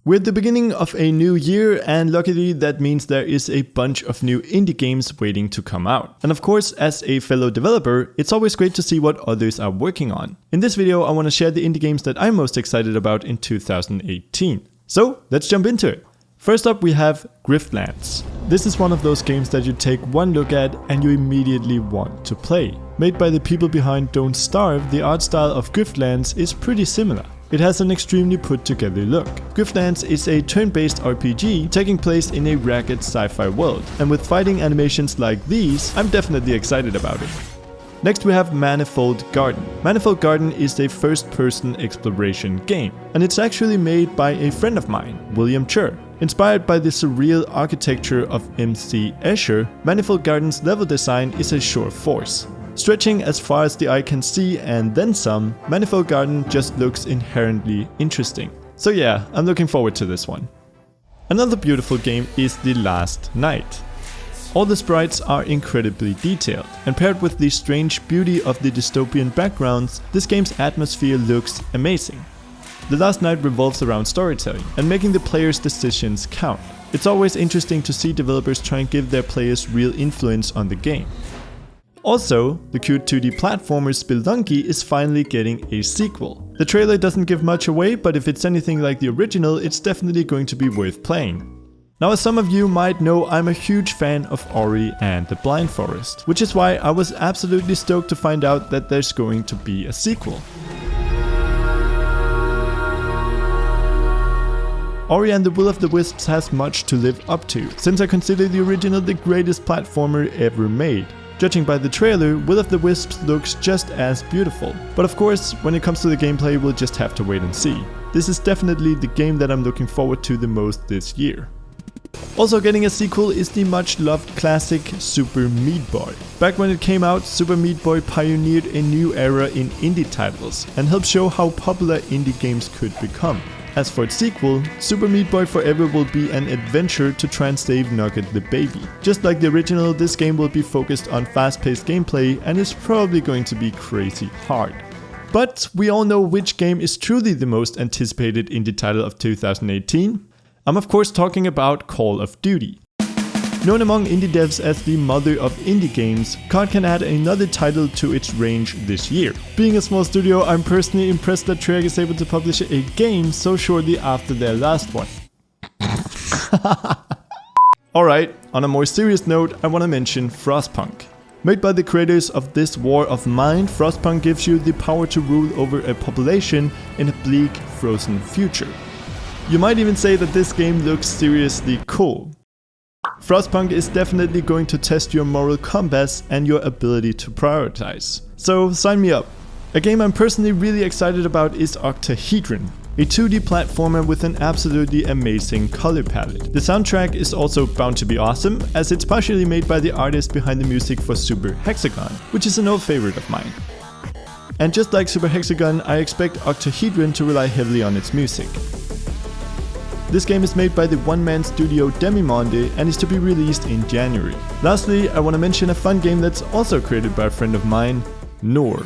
We're at the beginning of a new year, and luckily that means there is a bunch of new indie games waiting to come out. And of course, as a fellow developer, it's always great to see what others are working on. In this video, I want to share the indie games that I'm most excited about in 2018. So let's jump into it. First up, we have Griftlands. This is one of those games that you take one look at and you immediately want to play. Made by the people behind Don't Starve, the art style of Griftlands is pretty similar. It has an extremely put together look. Griftlands is a turn-based RPG taking place in a ragged sci-fi world, and with fighting animations like these, I'm definitely excited about it. Next we have Manifold Garden. Manifold Garden is a first-person exploration game, and it's actually made by a friend of mine, William Chur. Inspired by the surreal architecture of MC Escher, Manifold Garden's level design is a sure force. Stretching as far as the eye can see and then some, Manifold Garden just looks inherently interesting. So yeah, I'm looking forward to this one. Another beautiful game is The Last Night. All the sprites are incredibly detailed, and paired with the strange beauty of the dystopian backgrounds, this game's atmosphere looks amazing. The Last Night revolves around storytelling and making the player's decisions count. It's always interesting to see developers try and give their players real influence on the game. Also, the cute 2D platformer Spelunky is finally getting a sequel. The trailer doesn't give much away, but if it's anything like the original, it's definitely going to be worth playing. Now, as some of you might know, I'm a huge fan of Ori and the Blind Forest, which is why I was absolutely stoked to find out that there's going to be a sequel. Ori and the Will of the Wisps has much to live up to, since I consider the original the greatest platformer ever made. Judging by the trailer, Will of the Wisps looks just as beautiful. But of course, when it comes to the gameplay, we'll just have to wait and see. This is definitely the game that I'm looking forward to the most this year. Also getting a sequel is the much loved classic Super Meat Boy. Back when it came out, Super Meat Boy pioneered a new era in indie titles and helped show how popular indie games could become. As for its sequel, Super Meat Boy Forever will be an adventure to try and save Nugget the baby. Just like the original, this game will be focused on fast-paced gameplay and is probably going to be crazy hard. But we all know which game is truly the most anticipated indie title of 2018. I'm of course talking about Call of Duty. Known among indie devs as the mother of indie games, COD can add another title to its range this year. Being a small studio, I'm personally impressed that Treyarch is able to publish a game so shortly after their last one. Alright, on a more serious note, I want to mention Frostpunk. Made by the creators of This War of Mine, Frostpunk gives you the power to rule over a population in a bleak, frozen future. You might even say that this game looks seriously cool. Frostpunk is definitely going to test your moral compass and your ability to prioritize. So sign me up. A game I'm personally really excited about is Octahedron, a 2D platformer with an absolutely amazing color palette. The soundtrack is also bound to be awesome, as it's partially made by the artist behind the music for Super Hexagon, which is an old favorite of mine. And just like Super Hexagon, I expect Octahedron to rely heavily on its music. This game is made by the one-man studio Demimonde and is to be released in January. Lastly, I want to mention a fun game that's also created by a friend of mine, Nour.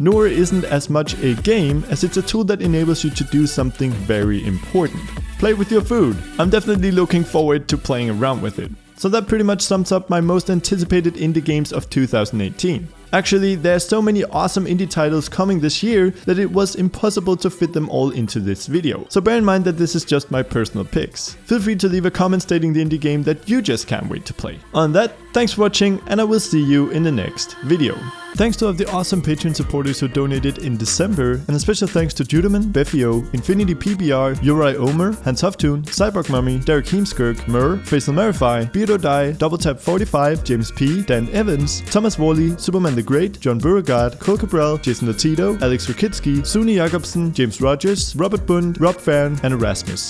Nour isn't as much a game as it's a tool that enables you to do something very important. Play with your food. I'm definitely looking forward to playing around with it. So that pretty much sums up my most anticipated indie games of 2018. Actually, there are so many awesome indie titles coming this year that it was impossible to fit them all into this video. So bear in mind that this is just my personal picks. Feel free to leave a comment stating the indie game that you just can't wait to play. On that, thanks for watching and I will see you in the next video. Thanks to all of the awesome Patreon supporters who donated in December, and a special thanks to Judeman, Beffio, Infinity PBR, Uri Omer, Hans Hoftun, Cyborg Mummy, Derek Heemskirk, Mur, Faisal Marify, Beardo Die, Double Tap 45, James P, Dan Evans, Thomas Worley, Superman the Great, John Beauregard, Cole Cabral, Jason Latido, Alex Rakitsky, Suni Jakobsen, James Rogers, Robert Bund, Rob Farn, and Erasmus.